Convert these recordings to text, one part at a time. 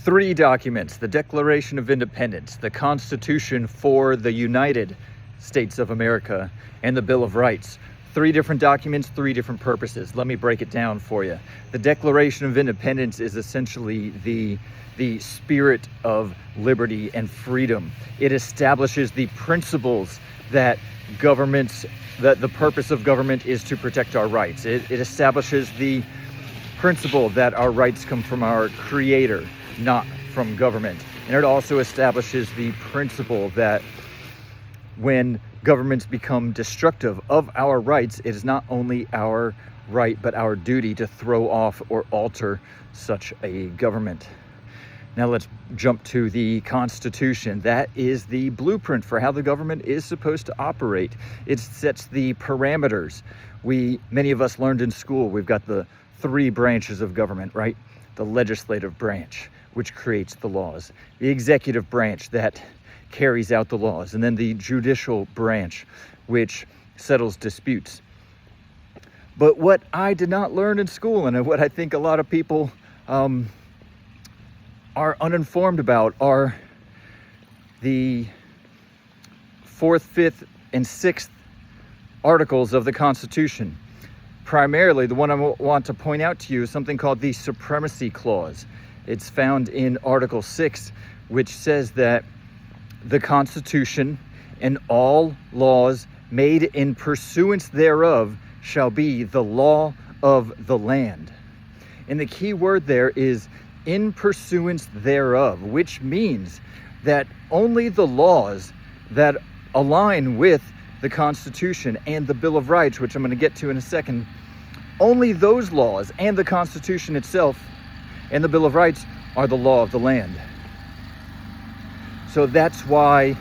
three documents: the Declaration of Independence, the Constitution for the United States of America, and the Bill of Rights. Three different documents, three different purposes. Let me break it down for you. The Declaration of Independence is essentially the spirit of liberty and freedom. It establishes the principles that the purpose of government is to protect our rights. It establishes the principle that our rights come from our Creator, not from government. And it also establishes the principle that when governments become destructive of our rights, it is not only our right but our duty to throw off or alter such a government. Now let's jump to the Constitution. That is the blueprint for how the government is supposed to operate. It sets the parameters. Many of us learned in school, we've got the three branches of government, right? The legislative branch, which creates the laws. The executive branch that carries out the laws. And then the judicial branch, which settles disputes. But what I did not learn in school, and what I think a lot of people are uninformed about, are the 4th, 5th, and 6th articles of the Constitution. Primarily, the one I want to point out to you is something called the Supremacy Clause. It's found in Article 6, which says that the Constitution and all laws made in pursuance thereof shall be the law of the land. And the key word there is in pursuance thereof, which means that only the laws that align with the Constitution and the Bill of Rights, which I'm going to get to in a second, only those laws and the Constitution itself and the Bill of Rights are the law of the land. So that's why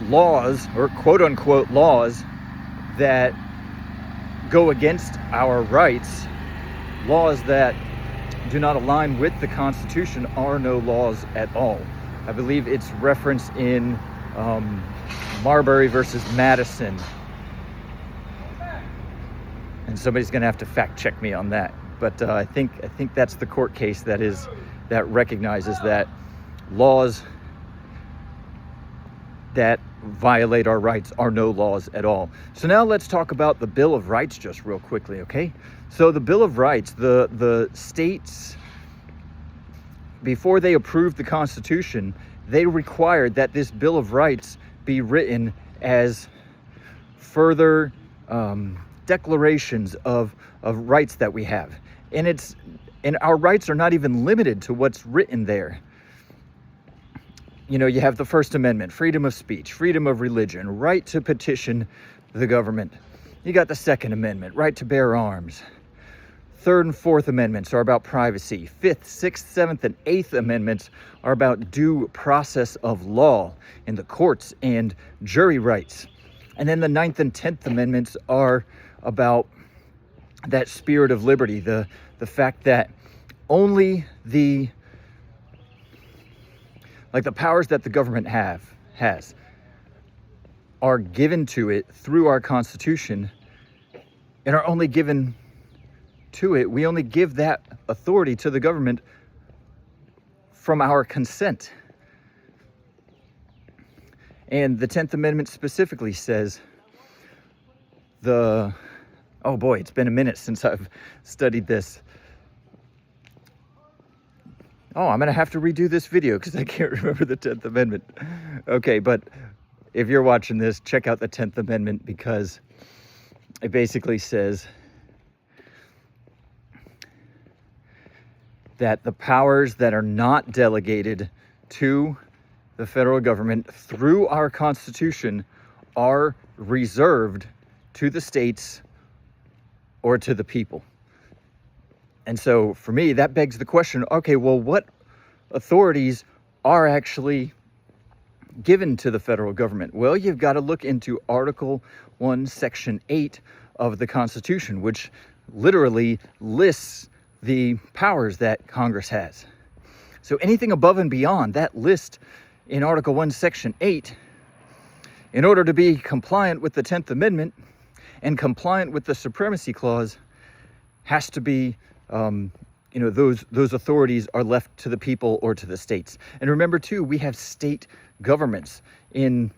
laws, or quote-unquote laws, that go against our rights, laws that do not align with the Constitution, are no laws at all. I believe it's referenced in Marbury versus Madison. And somebody's going to have to fact check me on that. But I think that's the court case that recognizes that laws that violate our rights are no laws at all. So now let's talk about the Bill of Rights just real quickly, okay? So the Bill of Rights, the states, before they approved the Constitution, they required that this Bill of Rights be written as further declarations of rights that we have. And our rights are not even limited to what's written there. You know, you have the First Amendment, freedom of speech, freedom of religion, right to petition the government. You got the Second Amendment, right to bear arms. Third and Fourth Amendments are about privacy. Fifth, Sixth, Seventh, and Eighth Amendments are about due process of law in the courts and jury rights. And then the Ninth and Tenth Amendments are about that spirit of liberty, the fact that only the powers that the government has are given to it through our Constitution and are only given to it. We only give that authority to the government from our consent. And the 10th Amendment specifically says oh boy, it's been a minute since I've studied this. Oh, I'm going to have to redo this video because I can't remember the 10th Amendment. Okay, but if you're watching this, check out the 10th Amendment, because it basically says that the powers that are not delegated to the federal government through our Constitution are reserved to the states or to the people. And so for me, that begs the question, okay, well, what authorities are actually given to the federal government? Well, you've got to look into Article 1, Section 8 of the Constitution, which literally lists the powers that Congress has. So anything above and beyond that list in Article 1, Section 8, in order to be compliant with the 10th Amendment and compliant with the Supremacy Clause, has to be those authorities are left to the people or to the states. And remember too, we have state governments in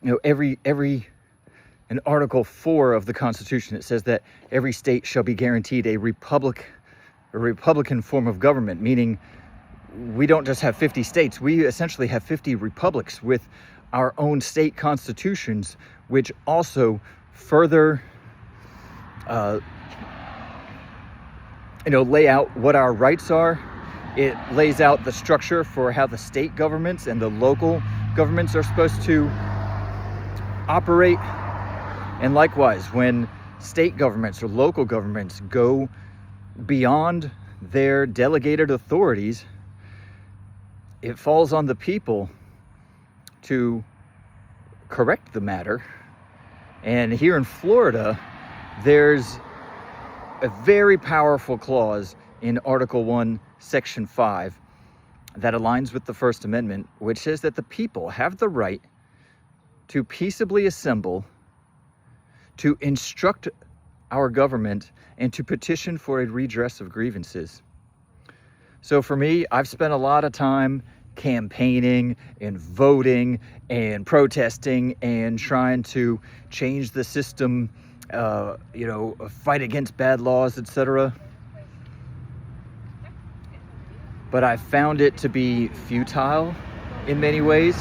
in Article 4 of the Constitution. It says that every state shall be guaranteed a Republican form of government, meaning we don't just have 50 states, we essentially have 50 republics with our own state constitutions, which also further lay out what our rights are. It lays out the structure for how the state governments and the local governments are supposed to operate. And likewise, when state governments or local governments go beyond their delegated authorities, it falls on the people to correct the matter. And here in Florida, there's a very powerful clause in Article 1, Section 5 that aligns with the First Amendment, which says that the people have the right to peaceably assemble, to instruct our government, and to petition for a redress of grievances. So for me, I've spent a lot of time campaigning and voting and protesting and trying to change the system, fight against bad laws, etc. But I found it to be futile in many ways.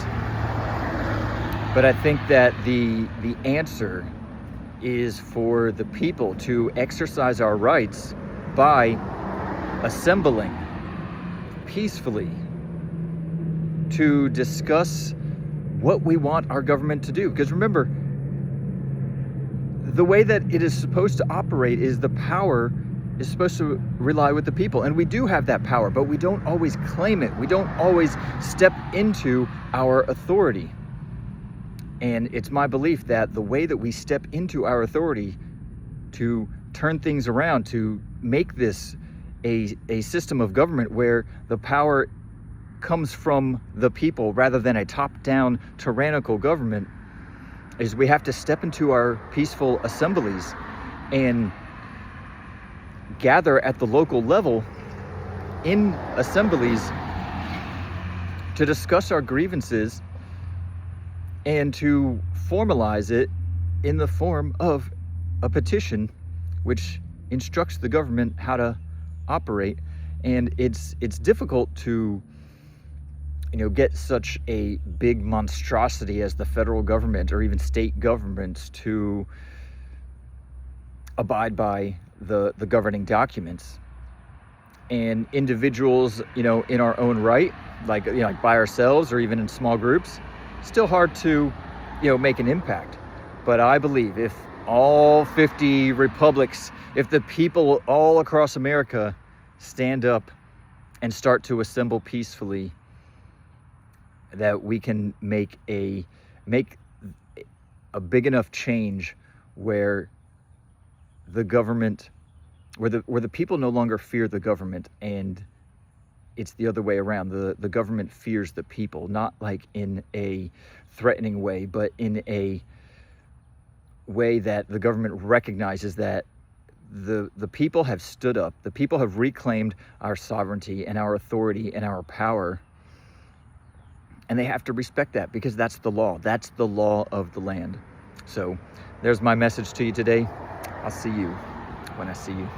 But I think that the answer is for the people to exercise our rights by assembling peacefully to discuss what we want our government to do. Because remember, the way that it is supposed to operate is the power is supposed to rely with the people. And we do have that power, but we don't always claim it. We don't always step into our authority. And it's my belief that the way that we step into our authority to turn things around, to make this a system of government where the power comes from the people rather than a top-down tyrannical government, is we have to step into our peaceful assemblies and gather at the local level in assemblies to discuss our grievances and to formalize it in the form of a petition which instructs the government how to operate. And it's difficult to get such a big monstrosity as the federal government or even state governments to abide by the governing documents. And individuals, in our own right, like by ourselves or even in small groups, still hard to, make an impact. But I believe if all 50 republics, if the people all across America stand up and start to assemble peacefully, that we can make a big enough change where the government, where the people no longer fear the government, and it's the other way around. The government fears the people, not like in a threatening way, but in a way that the government recognizes that the people have stood up, the people have reclaimed our sovereignty and our authority and our power, and they have to respect that because that's the law. That's the law of the land. So there's my message to you today. I'll see you when I see you.